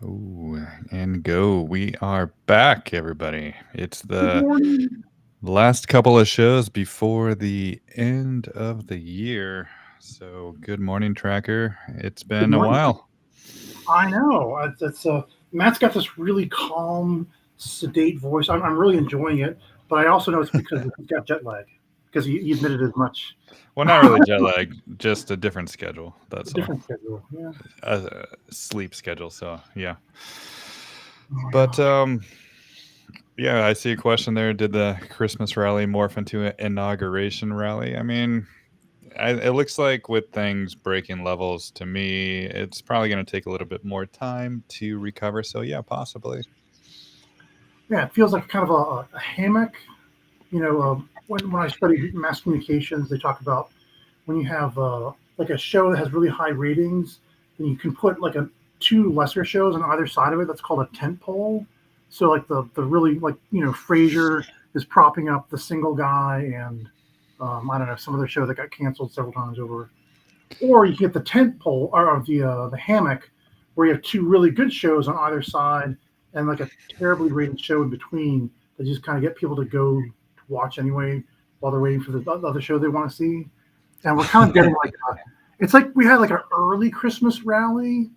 Ooh, and go. We are back, everybody. It's Good the morning. last couple of shows before the end of the year. So, good morning, Tracker. It's Good been a morning. while. I know. Matt's got this really calm, sedate voice. I'm really enjoying it, but I also know it's because he's got jet lag because he admitted as much. Well, not really jet lag, just a different schedule. A That's all. different schedule. Yeah. A sleep schedule. So, yeah. Oh my But, gosh. yeah, I see a question there. Did the Christmas rally morph into an inauguration rally? I mean, it looks like with things breaking levels, to me, it's probably going to take a little bit more time to recover. So, yeah, possibly. Yeah, it feels like kind of a hammock. When I studied mass communications, they talk about when you have like a show that has really high ratings, then you can put like a two lesser shows on either side of it. That's called a tent pole. So like the really like Frasier is propping up the single guy, and I don't know, some other show that got canceled several times over. Or you get the tent pole or the hammock, where you have two really good shows on either side, and like a terribly rated show in between that just kind of get people to go to watch anyway while they're waiting for the other show they want to see. And we're kind of getting like it's like we had like an early Christmas rally,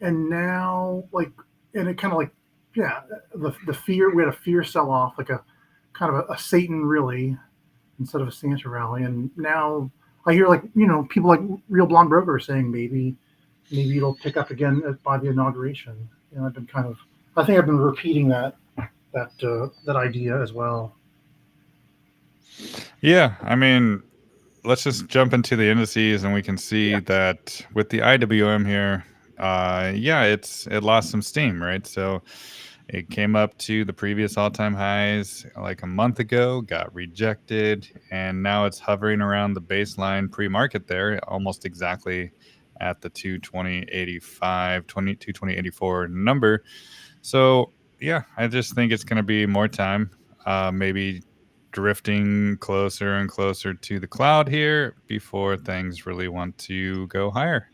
and now like and it kind of like yeah, the fear we had a fear sell off, like a kind of a Satan really instead of a Santa rally. And now I hear like people like Real Blonde Broker saying maybe it'll pick up again by the inauguration. I've been kind of I think I've been repeating that idea as well. Yeah, I mean, let's just jump into the indices and we can see Yeah, that with the IWM here, yeah, it lost some steam, right? So it came up to the previous all-time highs like a month ago, got rejected, and now it's hovering around the baseline pre-market there, almost exactly at the 220.85, 220.84 number. So yeah, I just think it's going to be more time, maybe drifting closer and closer to the cloud here before things really want to go higher.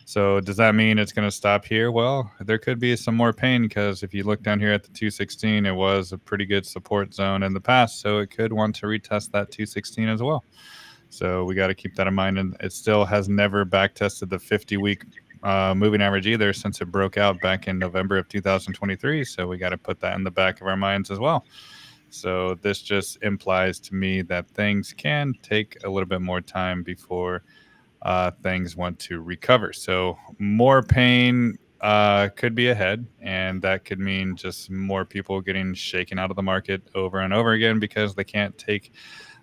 So does that mean it's going to stop here? Well, there could be some more pain because if you look down here at the 216, it was a pretty good support zone in the past, so it could want to retest that 216 as well. So we got to keep that in mind. And it still has never back tested the 50-week moving average either since it broke out back in November of 2023. So we got to put that in the back of our minds as well. So this just implies to me that things can take a little bit more time before things want to recover. So more pain could be ahead, and that could mean just more people getting shaken out of the market over and over again because they can't take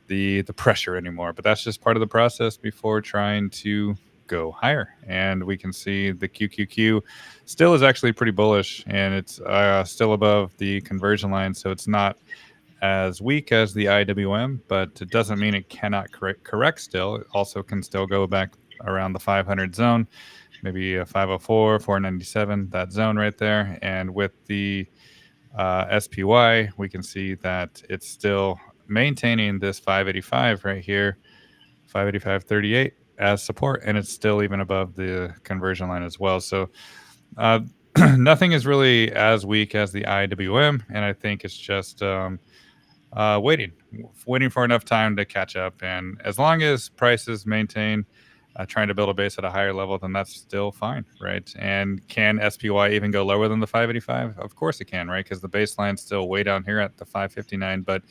the pressure anymore. But that's just part of the process before trying to go higher. And we can see the QQQ still is actually pretty bullish, and it's still above the conversion line, so it's not as weak as the IWM, but it doesn't mean it cannot correct still. It also can still go back around the 500 zone, maybe a 504, 497, that zone right there. And with the SPY, we can see that it's still maintaining this 585 right here, 585.38 as support, and it's still even above the conversion line as well. So uh, nothing is really as weak as the IWM, and I think it's just waiting for enough time to catch up. And as long as prices maintain trying to build a base at a higher level, then that's still fine, right? And can SPY even go lower than the 585? Of course it can, right? Because the baseline's still way down here at the 559, but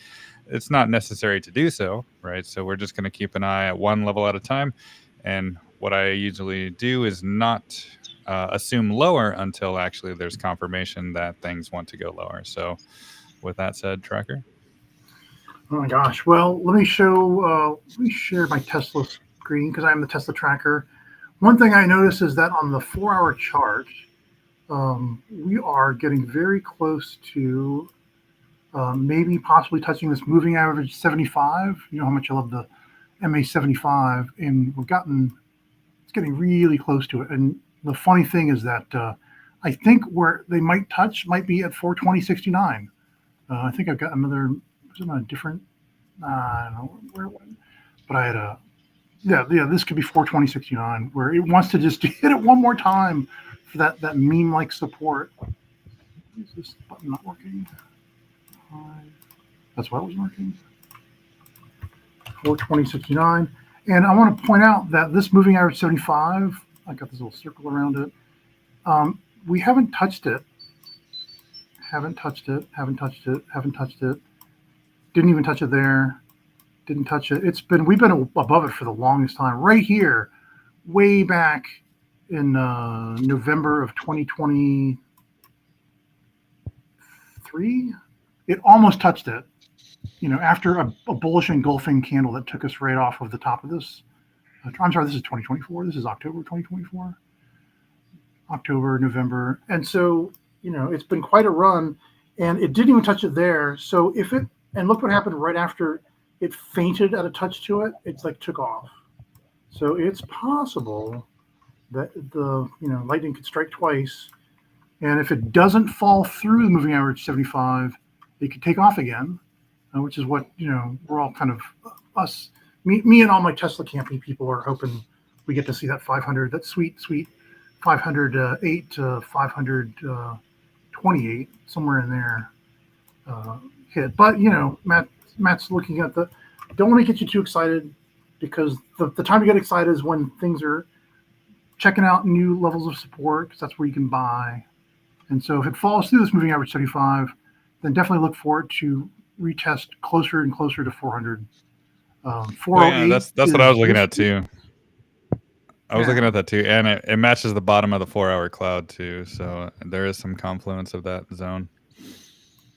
it's not necessary to do so, right? So we're just going to keep an eye at one level at a time. And what I usually do is not assume lower until actually there's confirmation that things want to go lower. So with that said, Tracker. Oh my gosh. Well, let me share my Tesla screen because I'm the Tesla tracker. One thing I noticed is that on the 4 hour chart, we are getting very close to maybe possibly touching this moving average 75. You know how much I love the MA 75, and it's getting really close to it. And the funny thing is that I think where they might touch might be at 420.69. I think I've got another, is it on a different, I don't know where it went, but I had a, yeah, this could be 420.69 where it wants to just hit it one more time for that meme-like support. Is this button not working? That's why it was working. 420.69. And I want to point out that this moving average 75, I got this little circle around it. We haven't touched it. Haven't touched it. Didn't even touch it there. Didn't touch it. We've been above it for the longest time. Right here, way back in November of 2023, it almost touched it. After a bullish engulfing candle that took us right off of the top of this. I'm sorry, this is 2024. This is October 2024. October, November. And so, it's been quite a run, and it didn't even touch it there. So and look what happened right after it fainted at a touch to it. It's like took off. So it's possible that the lightning could strike twice, and if it doesn't fall through the moving average 75, it could take off again, which is what we're all kind of me and all my Tesla camping people are hoping we get to see that 500, that sweet 508 to 528, somewhere in there hit. But Matt's looking at don't want to get you too excited, because the time to get excited is when things are checking out new levels of support, because that's where you can buy. And so if it falls through this moving average 75, then definitely look for it to retest closer and closer to 400. 408. That's what I was looking at too. I was looking at that too, and it matches the bottom of the 4-hour cloud too. So there is some confluence of that zone.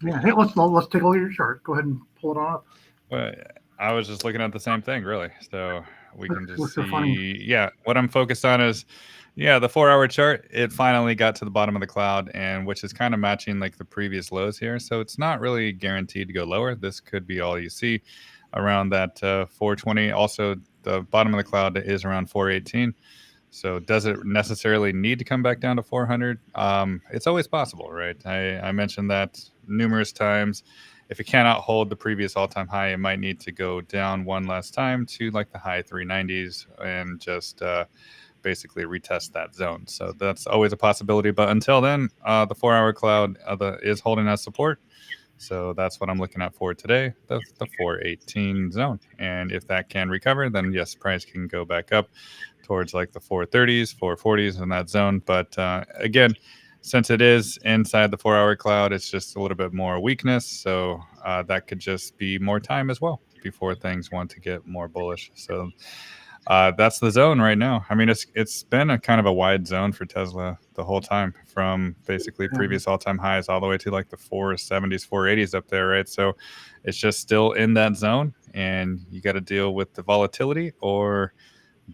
Yeah. Hey, let's take a look at your chart. Go ahead and pull it on up. Well, I was just looking at the same thing, really. So we can just so see. funny? Yeah, what I'm focused on is, the 4-hour chart. It finally got to the bottom of the cloud, and which is kind of matching like the previous lows here. So it's not really guaranteed to go lower. This could be all you see around that 420. Also, the bottom of the cloud is around 418. So does it necessarily need to come back down to 400? It's always possible, right? I mentioned that numerous times. If it cannot hold the previous all-time high, it might need to go down one last time to like the high 390s and just basically retest that zone. So that's always a possibility. But until then, the 4-hour cloud is holding that support. So that's what I'm looking at for today, the 418 zone. And if that can recover, then yes, price can go back up towards like the 430s, 440s in that zone. But again, since it is inside the 4-hour cloud, it's just a little bit more weakness. So that could just be more time as well before things want to get more bullish. So that's the zone right now. I mean, it's been a kind of a wide zone for Tesla the whole time, from basically previous all-time highs all the way to like the 470s, 480s up there, right? So it's just still in that zone, and you got to deal with the volatility or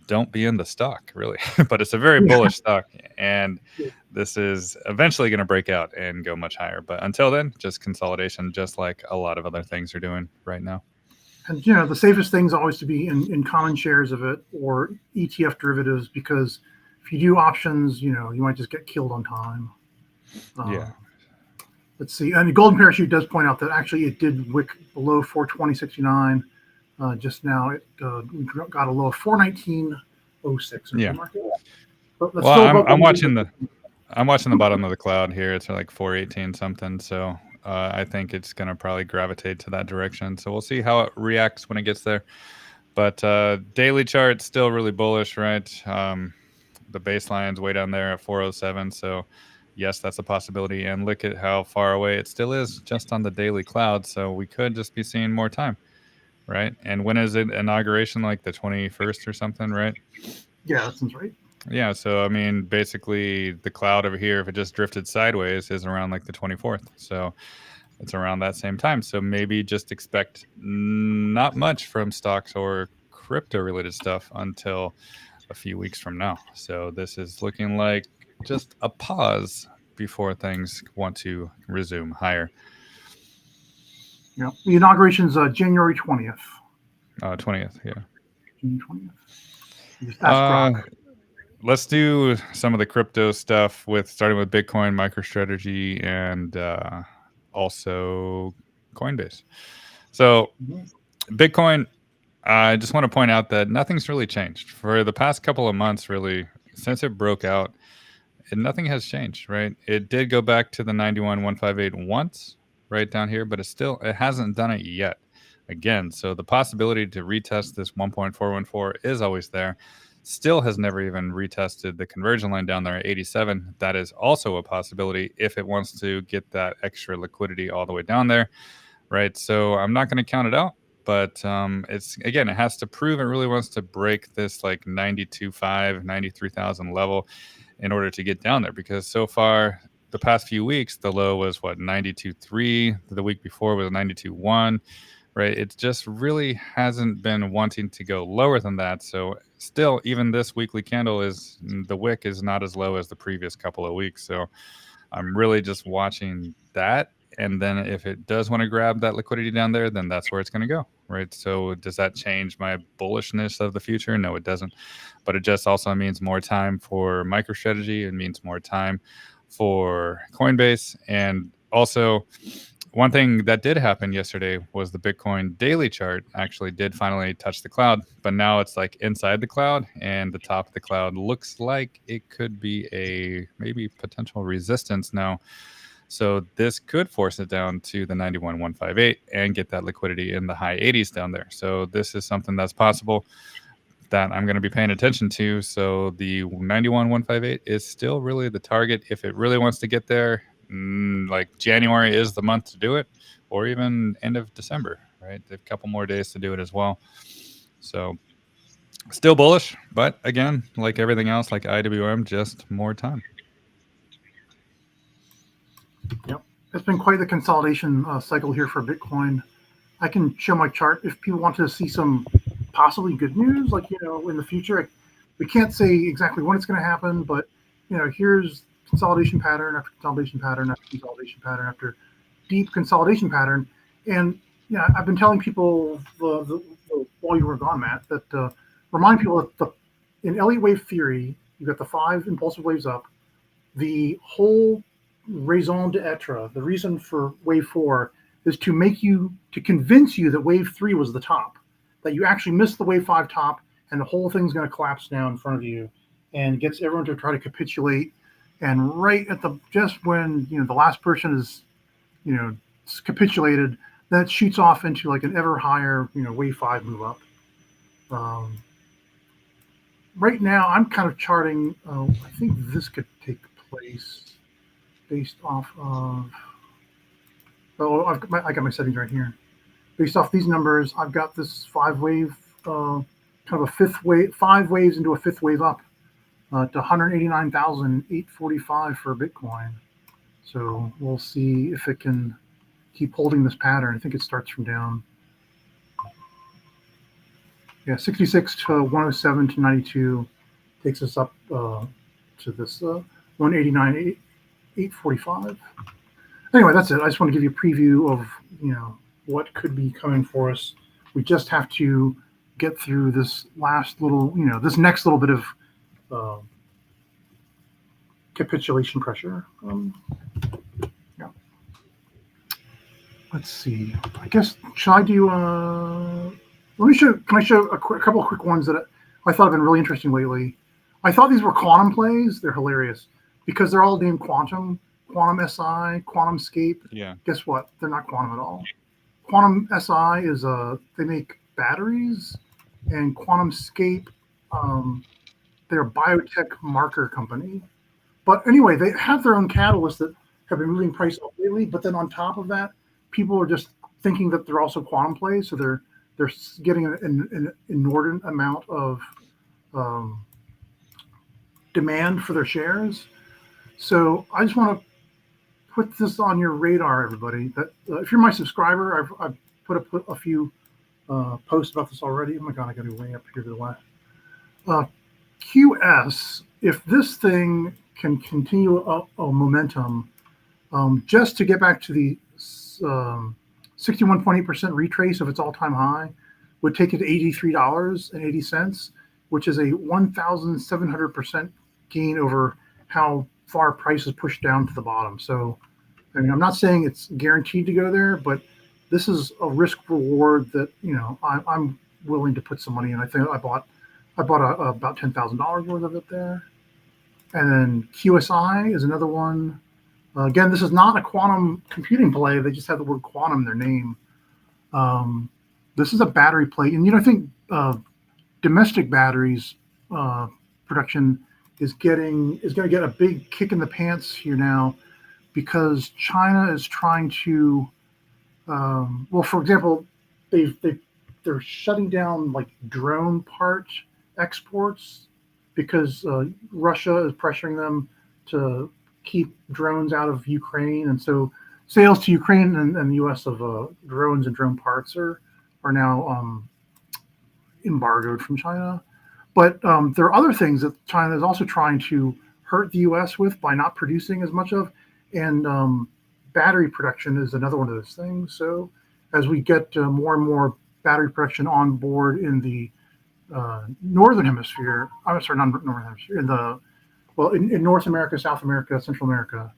don't be in the stock, really. But it's a very bullish stock, and this is eventually going to break out and go much higher. But until then, just consolidation, just like a lot of other things are doing right now. And the safest thing is always to be in common shares of it or ETF derivatives, because if you do options, you might just get killed on time. Let's see. And the Golden Parachute does point out that actually it did wick below 420.69. Just now it got a low of 419.06. Yeah. But well, I'm watching the bottom of the cloud here. It's like 418 something. So I think it's going to probably gravitate to that direction. So we'll see how it reacts when it gets there. But daily chart still really bullish, right? The baseline's way down there at 407. So yes, that's a possibility. And look at how far away it still is just on the daily cloud. So we could just be seeing more time, right? And when is it inauguration? Like the 21st or something, right? Yeah, that sounds right. Yeah, so I mean, basically the cloud over here, if it just drifted sideways, is around like the 24th. So it's around that same time. So maybe just expect not much from stocks or crypto related stuff until a few weeks from now. So this is looking like just a pause before things want to resume higher. Yeah, the inauguration's January 20th. 20th, yeah. June 20th. Let's do some of the crypto stuff starting with Bitcoin, MicroStrategy, and also Coinbase. So Bitcoin, I just want to point out that nothing's really changed for the past couple of months, really, since it broke out. nothing has changed, right? It did go back to the 91,158 once, right down here, but it hasn't done it yet. Again, so the possibility to retest this 1.414 is always there. Still has never even retested the conversion line down there at 87. That is also a possibility if it wants to get that extra liquidity all the way down there, right? So I'm not going to count it out, but it has to prove it really wants to break this like 92.5, 93,000 level in order to get down there, because so far the past few weeks the low was what, 92.3, the week before was 92.1, right? It just really hasn't been wanting to go lower than that. So still, even this weekly candle the wick is not as low as the previous couple of weeks. So I'm really just watching that. And then if it does want to grab that liquidity down there, then that's where it's going to go, right? So does that change my bullishness of the future? No, it doesn't. But it just also means more time for MicroStrategy. It means more time for Coinbase. And also, one thing that did happen yesterday was the Bitcoin daily chart actually did finally touch the cloud, but now it's like inside the cloud, and the top of the cloud looks like it could be a maybe potential resistance now. So this could force it down to the 91,158 and get that liquidity in the high 80s down there. So this is something that's possible that I'm going to be paying attention to. So the 91,158 is still really the target if it really wants to get there. Like January is the month to do it, or even end of December, right? They have a couple more days to do it as well. So still bullish, but again, like everything else, like IWM, just more time. Yep. It's been quite the consolidation cycle here for Bitcoin. I can show my chart if people want to see some possibly good news, like, in the future. We can't say exactly when it's going to happen, but, here's consolidation pattern after consolidation pattern after consolidation pattern after deep consolidation pattern. And, I've been telling people while you were gone, Matt, that remind people that in Elliott wave theory, you've got the 5 impulsive waves up. The whole raison d'etre, the reason for wave 4, is to convince you that wave 3 was the top, that you actually missed the wave 5 top, and the whole thing's going to collapse down in front of you, and gets everyone to try to capitulate. And right at just when the last person is capitulated, that shoots off into like an ever higher wave 5 move up. Right now I'm kind of charting. I think this could take place based off of. I got my settings right here. Based off these numbers, I've got this 5 wave, kind of a 5th wave, 5 waves into a 5th wave up to 189,845 for Bitcoin. So we'll see if it can keep holding this pattern. I think it starts from down. Yeah, 66 to 107 to 92 takes us up to this 189,845. Anyway, that's it. I just want to give you a preview of what could be coming for us. We just have to get through this last little, this next little bit of capitulation pressure. Yeah. Let's see. I guess should I do? Can I show a couple of quick ones that I thought have been really interesting lately? I thought these were quantum plays. They're hilarious because they're all named quantum. Quantum SI, QuantumScape. Yeah. Guess what? They're not quantum at all. Quantum SI is they make batteries, and QuantumScape, they're a biotech marker company. But anyway, they have their own catalysts that have been moving price up lately. But then on top of that, people are just thinking that they're also quantum plays, so they're getting an inordinate amount of demand for their shares. So I just want to put this on your radar, everybody. That if you're my subscriber, I've put a few posts about this already. Oh my God, I got to be way up here to the left. QS, if this thing can continue a momentum, just to get back to the 61.8% retrace of its all-time high, would take it to $83.80, which is a 1,700% gain over how far price is pushed down to the bottom. So, I mean, I'm not saying it's guaranteed to go there, but this is a risk reward that I'm willing to put some money in. I think I bought about $10,000 worth of it there. And then QSI is another one. Again, this is not a quantum computing play. They just have the word quantum in their name. This is a battery play. And, I think domestic batteries production is going to get a big kick in the pants here now because China is trying to, well, for example, they're shutting down like drone part exports because Russia is pressuring them to keep drones out of Ukraine, and so sales to Ukraine and the U.S. of drones and drone parts are now embargoed from China. But there are other things that China is also trying to hurt the U.S. with by not producing as much of, and battery production is another one of those things. So as we get more and more battery production on board in the northern hemisphere, I'm sorry, not northern hemisphere, in North America, South America, Central America,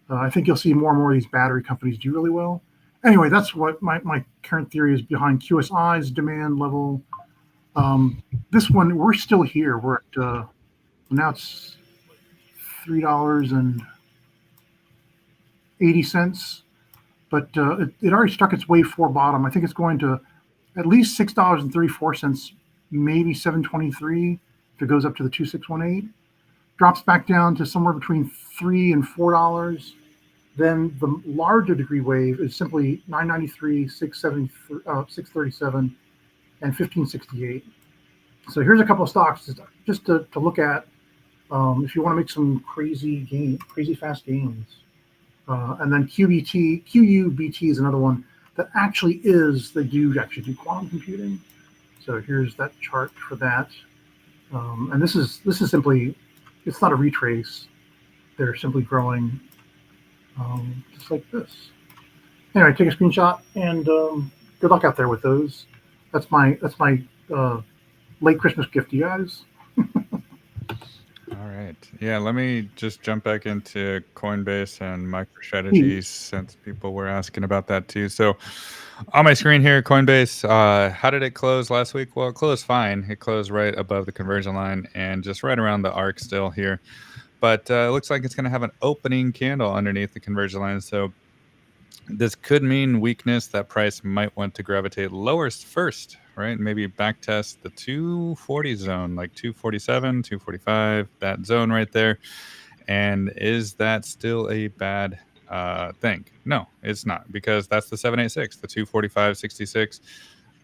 I think you'll see more and more of these battery companies do really well. Anyway, that's what my current theory is behind QSI's demand level. This one, we're still here. We're at now it's $3.80, but it already struck its wave 4 bottom. I think it's going to at least $6.34, maybe $7.23 if it goes up to the 2618. Drops back down to somewhere between $3 and $4. Then the larger degree wave is simply 993, 637, and 1568. So here's a couple of stocks just to look at if you want to make some crazy fast gains. And then QUBT is another one that actually they do quantum computing. So here's that chart for that. And this is simply, it's not a retrace. They're simply growing just like this. Anyway, take a screenshot and good luck out there with those. That's my late Christmas gift to you guys. All right. Yeah, let me just jump back into Coinbase and MicroStrategy since people were asking about that too. So on my screen here, Coinbase, how did it close last week? Well, it closed fine. It closed right above the conversion line and just right around the arc still here. But it looks like it's going to have an opening candle underneath the conversion line. So this could mean weakness. That price might want to gravitate lower first, right? Maybe back test the 240 zone, like 247, 245, that zone right there. And is that still a bad thing? No, it's not, because that's the 786, the 245.66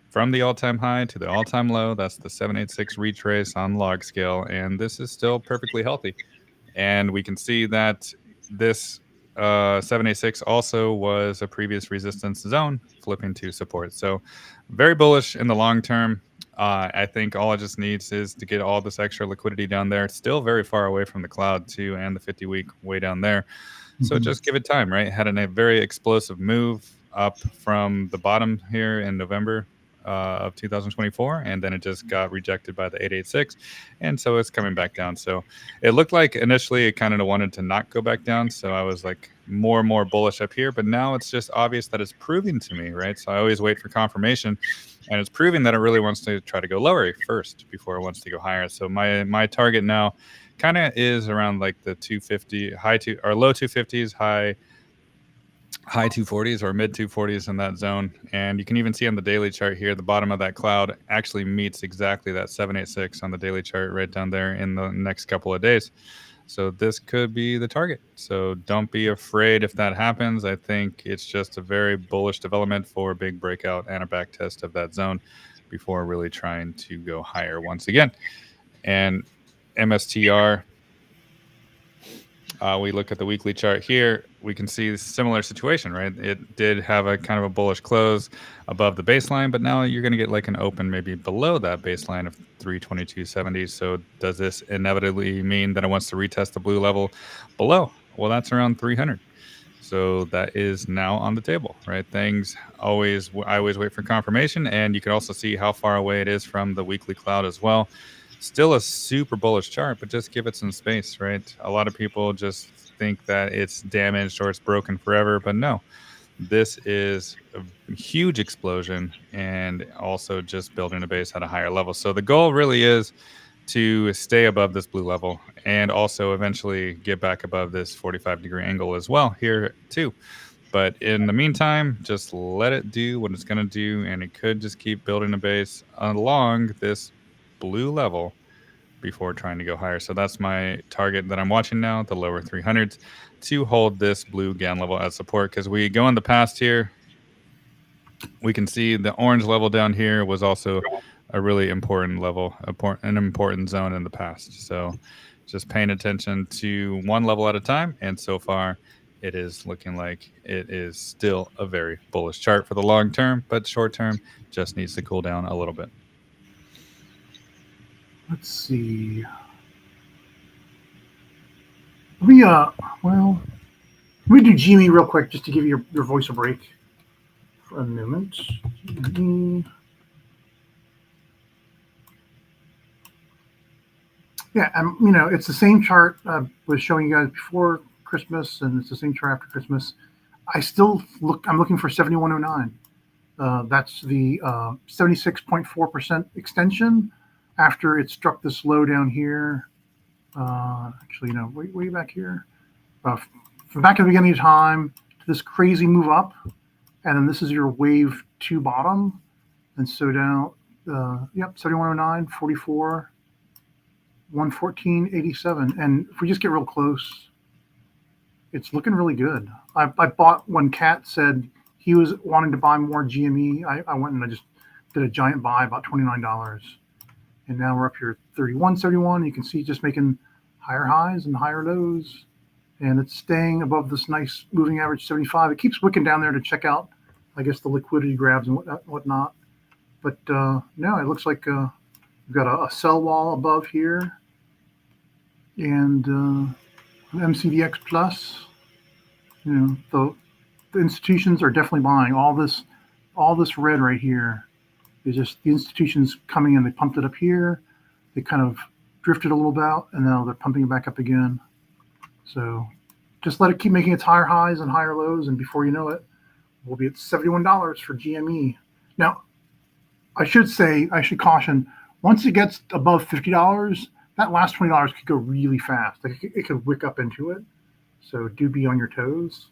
from the all-time high to the all-time low. That's the 786 retrace on log scale, and this is still perfectly healthy. And we can see that this 786 also was a previous resistance zone flipping to support. So very bullish in the long term. I think all it just needs is to get all this extra liquidity down there. It's still very far away from the cloud too, and the 50-week way down there. So just give it time, right? Had a very explosive move up from the bottom here in November of 2024, and then it just got rejected by the 886, and so it's coming back down. So it looked like initially it kind of wanted to not go back down, so I was like more and more bullish up here, but now it's just obvious that it's proving to me, right? So I always wait for confirmation, and it's proving that it really wants to try to go lower first before it wants to go higher. So my target now kind of is around like the 250 low 250s, high 240s or mid 240s in that zone. And you can even see on the daily chart here, the bottom of that cloud actually meets exactly that 786 on the daily chart right down there in the next couple of days. So this could be the target. So don't be afraid if that happens. I think it's just a very bullish development for a big breakout and a back test of that zone before really trying to go higher once again. And MSTR, we look at the weekly chart here, we can see a similar situation, right? It did have a kind of a bullish close above the baseline, but now you're going to get like an open maybe below that baseline of 322.70. So does this inevitably mean that it wants to retest the blue level below? Well, that's around 300. So that is now on the table, right? I always wait for confirmation, and you can also see how far away it is from the weekly cloud as well. Still a super bullish chart, but just give it some space, right? A lot of people just think that it's damaged or it's broken forever, but no, this is a huge explosion and also just building a base at a higher level. So the goal really is to stay above this blue level and also eventually get back above this 45-degree angle as well here too. But in the meantime, just let it do what it's going to do, and it could just keep building a base along this blue level before trying to go higher. So that's my target that I'm watching now, the lower 300s, to hold this blue GAN level as support, because we go in the past here, we can see the orange level down here was also a really important level, an important zone in the past. So just paying attention to one level at a time, and so far it is looking like it is still a very bullish chart for the long term, but short term just needs to cool down a little bit. Let's see. Let me do GME real quick just to give your voice a break for a moment. GME. Yeah, it's the same chart I was showing you guys before Christmas, and it's the same chart after Christmas. I'm looking for 7109. That's the 76.4% extension after it struck this low down here. Actually, no, way back here. From back at the beginning of time to this crazy move up, and then this is your wave 2 bottom, and so down. 7109, 44. 114.87, and if we just get real close, it's looking really good. I bought when Kat said he was wanting to buy more GME. I went and I just did a giant buy, about $29, and now we're up here 31.71. You can see just making higher highs and higher lows, and it's staying above this nice moving average 75. It keeps wicking down there to check out, I guess, the liquidity grabs and whatnot. But no, it looks like we've got a sell wall above here. And MCDX plus, the institutions are definitely buying all this red right here is just the institutions coming in. They pumped it up here, they kind of drifted a little bit, and now they're pumping it back up again. So just let it keep making its higher highs and higher lows, and before you know it, we'll be at $71 for GME. Now, I should caution, once it gets above $50, that last $20 could go really fast. It could wick up into it. So do be on your toes.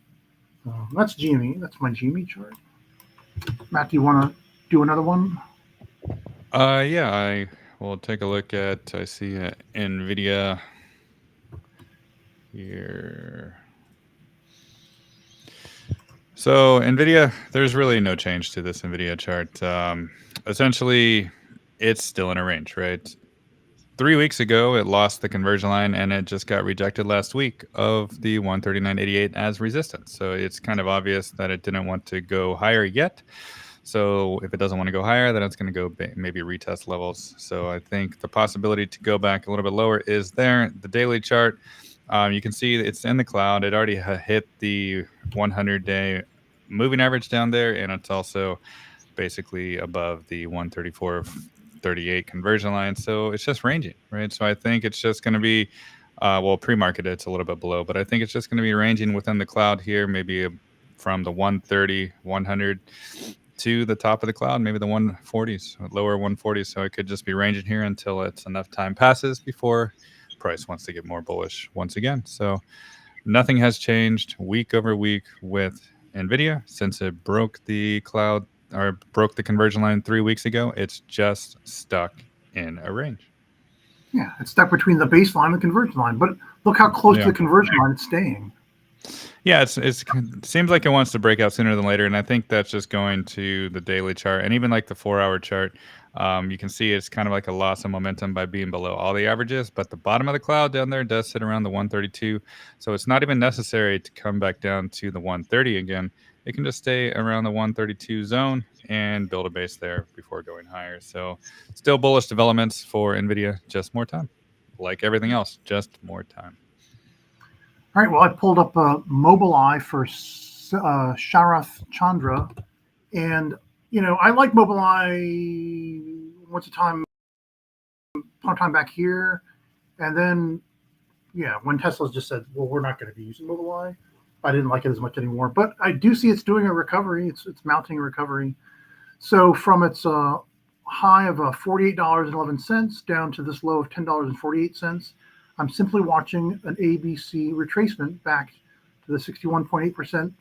That's GME. That's my GME chart. Matt, do you want to do another one? Yeah, I will take a look at, I see NVIDIA here. So NVIDIA, there's really no change to this NVIDIA chart. Essentially, it's still in a range, right? 3 weeks ago, it lost the conversion line, and it just got rejected last week of the 139.88 as resistance. So it's kind of obvious that it didn't want to go higher yet. So if it doesn't want to go higher, then it's going to go maybe retest levels. So I think the possibility to go back a little bit lower is there. The daily chart, you can see it's in the cloud. It already hit the 100-day moving average down there, and it's also basically above the 134.38 conversion line. So it's just ranging, right? So I think it's just going to be, pre-market it's a little bit below, but I think it's just going to be ranging within the cloud here, maybe from the 130, 100 to the top of the cloud, maybe the 140s, lower 140s. So it could just be ranging here until it's enough time passes before price wants to get more bullish once again. So nothing has changed week over week with NVIDIA since it broke the cloud or broke the conversion line 3 weeks ago. It's just stuck in a range. Yeah, it's stuck between the baseline and the conversion line. But look how close to the conversion line it's staying. Yeah, it seems like it wants to break out sooner than later, and I think that's just going to the daily chart and even like the 4-hour chart. You can see it's kind of like a loss of momentum by being below all the averages, but the bottom of the cloud down there does sit around the 132. So it's not even necessary to come back down to the 130 again. It can just stay around the 132 zone and build a base there before going higher. So still bullish developments for NVIDIA, just more time. Like everything else, just more time. All right, well, I pulled up Mobileye for Sharath Chandra, and I like Mobileye once upon a time back here, and then when Tesla's just said, well, we're not going to be using Mobileye, I didn't like it as much anymore. But I do see it's doing a recovery. It's mounting a recovery. So from its high of $48.11 down to this low of $10.48. I'm simply watching an ABC retracement back to the 61.8%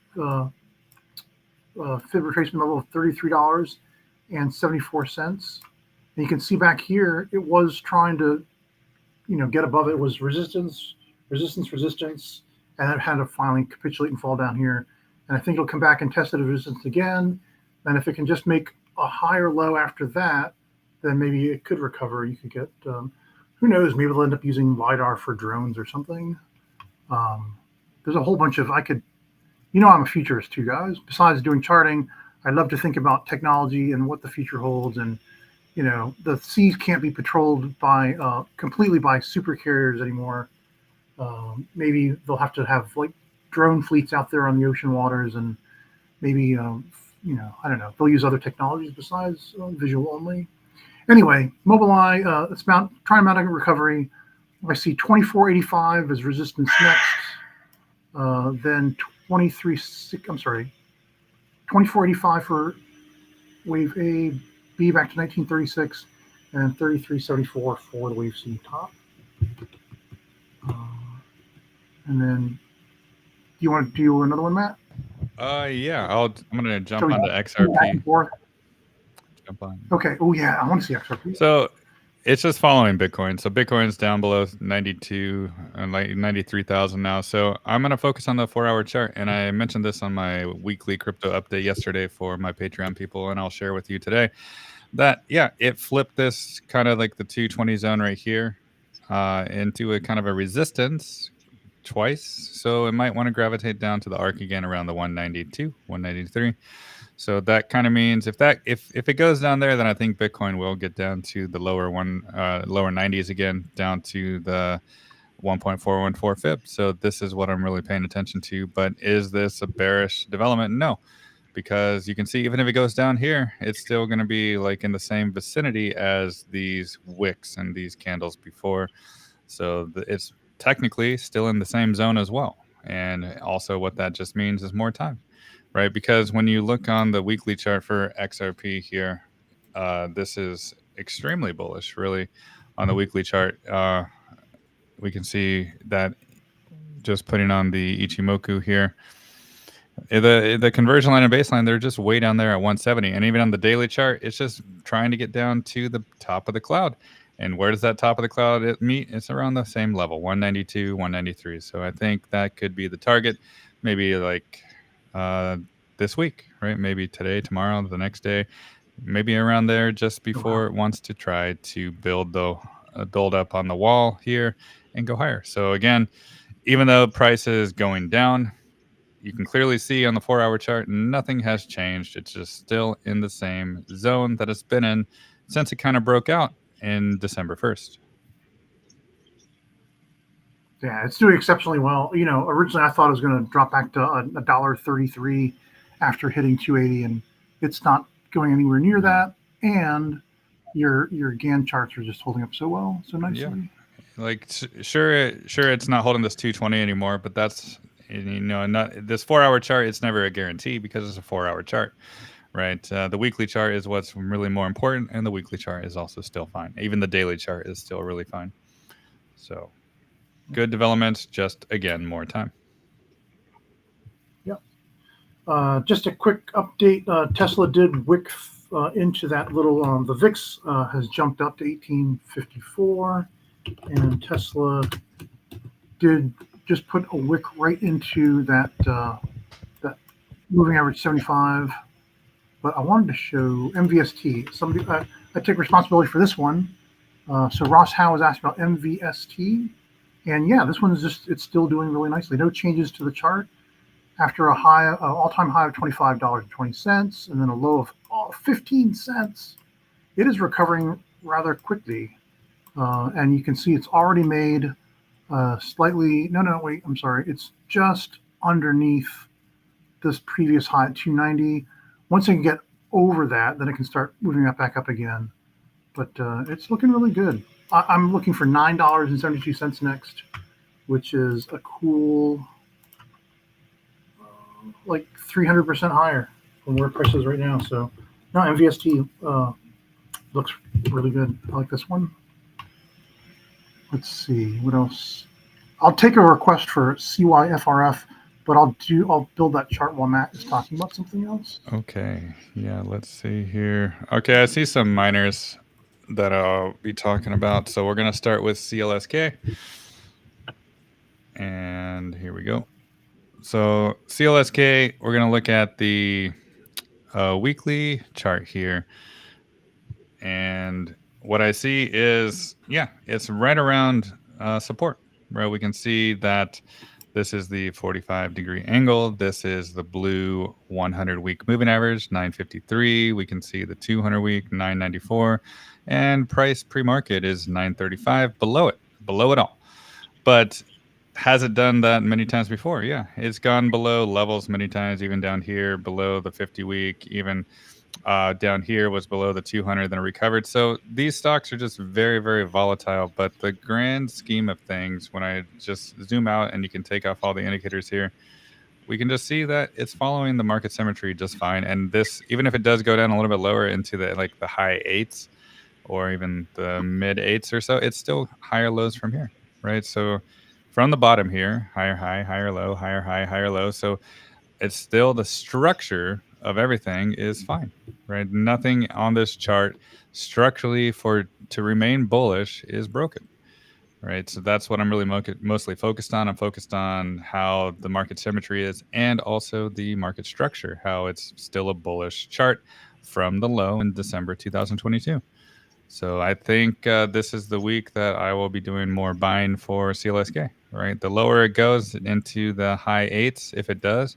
fib retracement level of $33.74. And you can see back here, it was trying to, get above it. It was resistance, and it had to finally capitulate and fall down here. And I think it'll come back and test it at resistance again. And if it can just make a higher low after that, then maybe it could recover. You could get, who knows, maybe they'll end up using LiDAR for drones or something. There's a whole bunch of, I'm a futurist too, guys. Besides doing charting, I love to think about technology and what the future holds. And, the seas can't be patrolled by completely by super carriers anymore. Maybe they'll have to have like drone fleets out there on the ocean waters, and maybe, I don't know, they'll use other technologies besides visual only. Anyway, Mobileye, it's trying to mount a recovery. I see 24.85 as resistance next, then 24.85 for wave A, B back to 1936, and 33.74 for the wave C top. And then, do you want to do another one, Matt? Yeah, I'm gonna jump onto XRP. Jump on. Okay. Oh yeah, I want to see XRP. So it's just following Bitcoin. So Bitcoin's down below 92 and like 93,000 now. So I'm gonna focus on the 4-hour chart, and I mentioned this on my weekly crypto update yesterday for my Patreon people, and I'll share with you today that it flipped this kind of like the 220 zone right here into a kind of a resistance twice. So it might want to gravitate down to the arc again around the 192, 193. So that kind of means if it goes down there, then I think Bitcoin will get down to the lower 90s again, down to the 1.414 fib. So this is what I'm really paying attention to. But is this a bearish development? No, because you can see even if it goes down here, it's still going to be like in the same vicinity as these wicks and these candles before. So it's technically still in the same zone as well. And also what that just means is more time. Right, because when you look on the weekly chart for XRP here, this is extremely bullish, really. On the weekly chart, we can see that just putting on the Ichimoku here, the conversion line and baseline, they're just way down there at 170. And even on the daily chart, it's just trying to get down to the top of the cloud. And where does that top of the cloud meet? It's around the same level, 192, 193. So I think that could be the target, maybe like this week, right? Maybe today, tomorrow, the next day, maybe around there, just before it wants to try to build up on the wall here and go higher. So again, even though price is going down, you can clearly see on the 4-hour chart, nothing has changed. It's just still in the same zone that it's been in since it kind of broke out in December 1st. Yeah, it's doing exceptionally well. Originally I thought it was going to drop back to $1.33 after hitting 280, and it's not going anywhere near that. And your Gann charts are just holding up so well, so nicely. Yeah. Like sure, it's not holding this 220 anymore, but that's not this 4-hour chart. It's never a guarantee because it's a 4-hour chart, right? The weekly chart is what's really more important, and the weekly chart is also still fine. Even the daily chart is still really fine. So. Good developments, just again, more time. Yep. Just a quick update. Tesla did wick into that little, the VIX has jumped up to 1854, and Tesla did just put a wick right into that moving average 75. But I wanted to show MVST. I take responsibility for this one. So Ross Howe was asked about MVST. And yeah, this one is it's still doing really nicely. No changes to the chart after a all-time high of $25.20 and then a low of 15 cents. It is recovering rather quickly. And you can see it's already made slightly, I'm sorry. It's just underneath this previous high at 290. Once it can get over that, then it can start moving that back up again. But it's looking really good. I'm looking for $9.72 next, which is a cool, like 300% higher from where price is right now. So now MVST Looks really good. I like this one. Let's see what else. I'll take a request for CYFRF, but I'll build that chart while Matt is talking about something else. Okay. Yeah, let's see here. Okay, I see some miners that I'll be talking about. So we're going to start with CLSK. And here we go. So CLSK, we're going to look at the weekly chart here. And what I see is, yeah, it's right around support, right? We can see that this is the 45-degree angle. This is the blue 100-week moving average, 953. We can see the 200-week, 994. And price pre-market is 935, below it all. But has it done that many times before? Yeah, it's gone below levels many times, even down here, below the 50-week, even down here was below the 200, then recovered. So these stocks are just very, very volatile. But the grand scheme of things, when I just zoom out and you can take off all the indicators here, we can just see that it's following the market symmetry just fine. And this, even if it does go down a little bit lower into the high eights or even the mid eights or so, it's still higher lows from here, right? So from the bottom here, higher high, higher low, higher high, higher low. So it's still the structure of everything is fine, right? Nothing on this chart structurally to remain bullish is broken, right? So that's what I'm really mostly focused on. I'm focused on how the market symmetry is and also the market structure, how it's still a bullish chart from the low in December 2022. So I think this is the week that I will be doing more buying for CLSK, right? The lower it goes into the high eights, if it does,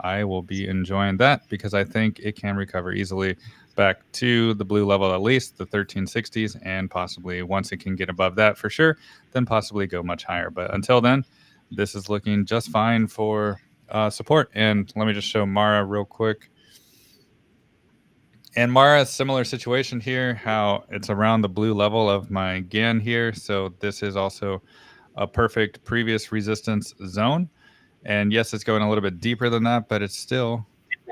I will be enjoying that because I think it can recover easily back to the blue level, at least the 1360s, and possibly once it can get above that for sure, then possibly go much higher. But until then, this is looking just fine for support. And let me just show Mara real quick. And Mara, similar situation here, how it's around the blue level of my GAN here. So this is also a perfect previous resistance zone. And yes, it's going a little bit deeper than that, but it's still,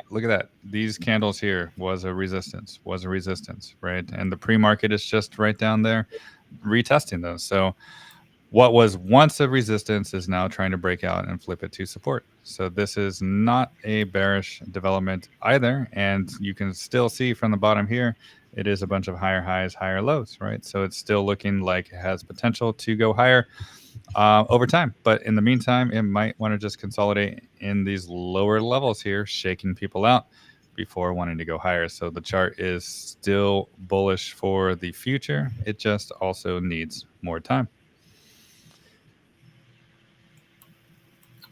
look at that. These candles here was a resistance, right? And the pre-market is just right down there retesting those. So what was once a resistance is now trying to break out and flip it to support. So this is not a bearish development either. And you can still see from the bottom here, it is a bunch of higher highs, higher lows, right? So it's still looking like it has potential to go higher over time. But in the meantime, it might want to just consolidate in these lower levels here, shaking people out before wanting to go higher. So the chart is still bullish for the future. It just also needs more time.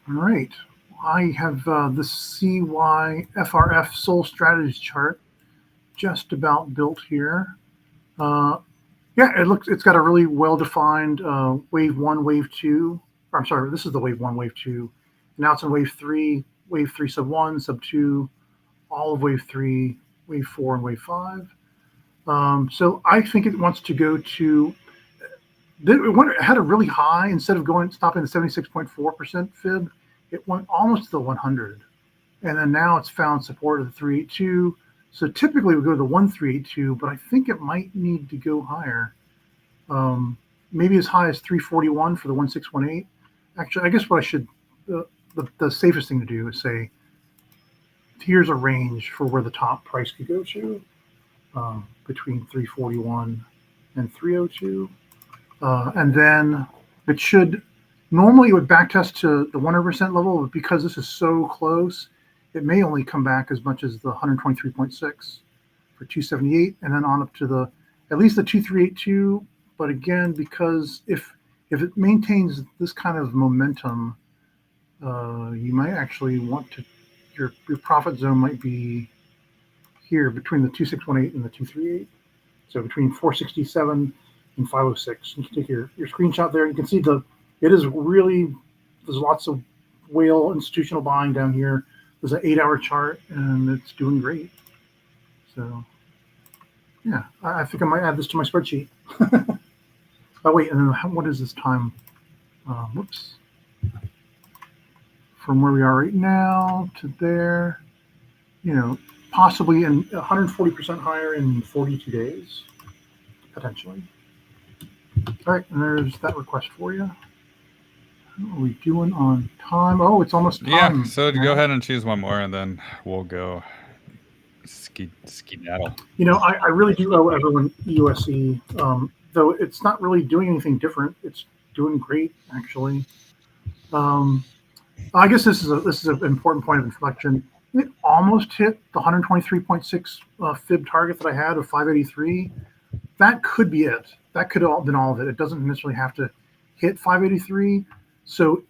All right. I have the CYFRF Soul Strategy chart just about built here. Yeah, it's got a really well-defined wave 1, wave 2. I'm sorry, this is the wave 1, wave 2. Now it's in wave 3 sub 1, sub 2, all of wave 3, wave 4, and wave 5. So I think it wants to go to, it had a really high, instead of stopping at 76.4% fib, it went almost to the 100. And then now it's found support of the 382. So typically we go to the 1382, but I think it might need to go higher. Maybe as high as 341 for the 1618. Actually, I guess what I should, the safest thing to do is say, here's a range for where the top price could go to, between 341 and 302. And then it should, normally it would backtest to the 100% level, but because this is so close, it may only come back as much as the 123.6 for 278, and then on up to at least the 2382. But again, because if it maintains this kind of momentum, you might actually want to, your profit zone might be here between the 2618 and the 238. So between 467 and 506. You can take your screenshot there. You can see it is really, there's lots of whale institutional buying down here. There's an 8-hour chart and it's doing great. So yeah, I think I might add this to my spreadsheet. Oh wait, and then what is this time? Whoops. From where we are right now to there, possibly in 140% higher in 42 days. potentially. All right, and there's that request for you. How are we doing on time? Oh, it's almost time. Yeah, so go ahead and choose one more, and then we'll go skedaddle. You know, I really do owe everyone EUSE, though it's not really doing anything different. It's doing great, actually. I guess this is an important point of inflection. It almost hit the 123.6 fib target that I had of 583. That could be it. That could have been all of it. It doesn't necessarily have to hit 583. So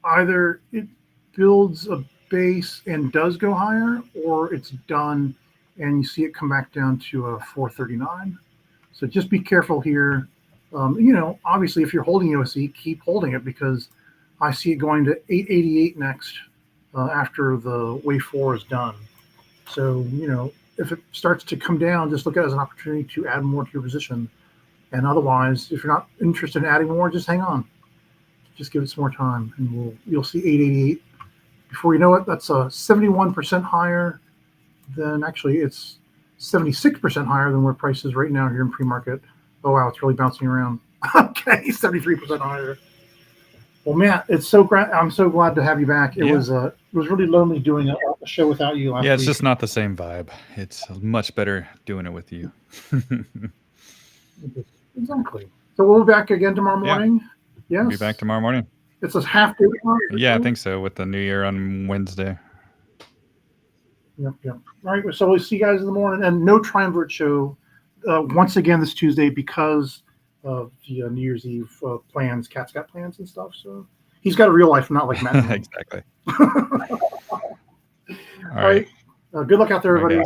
either it builds a base and does go higher, or it's done and you see it come back down to a 439. So just be careful here. You know, obviously, if you're holding USE, keep holding it, because I see it going to 888 next after the wave 4 is done. So, you know, if it starts to come down, just look at it as an opportunity to add more to your position. And otherwise, if you're not interested in adding more, just hang on. Just give it some more time, and you'll see 888. Before you know it, that's a 71% higher than, actually, it's 76% higher than where price is right now here in pre-market. Oh, wow, it's really bouncing around. Okay, 73% higher. Well, Matt, it's I'm so glad to have you back. It was really lonely doing a show without you last week. Yeah, it's just not the same vibe. It's much better doing it with you. Exactly. So we'll be back again tomorrow morning. Yeah. Yes. Be back tomorrow morning. It's a half day. Yeah, I think so, with the new year on Wednesday. Yep. All right. So we'll see you guys in the morning. And no Triumvirate show once again this Tuesday because of the New Year's Eve plans. Cat's got plans and stuff. So he's got a real life, not like Matt. Exactly. All right. Good luck out there, everybody.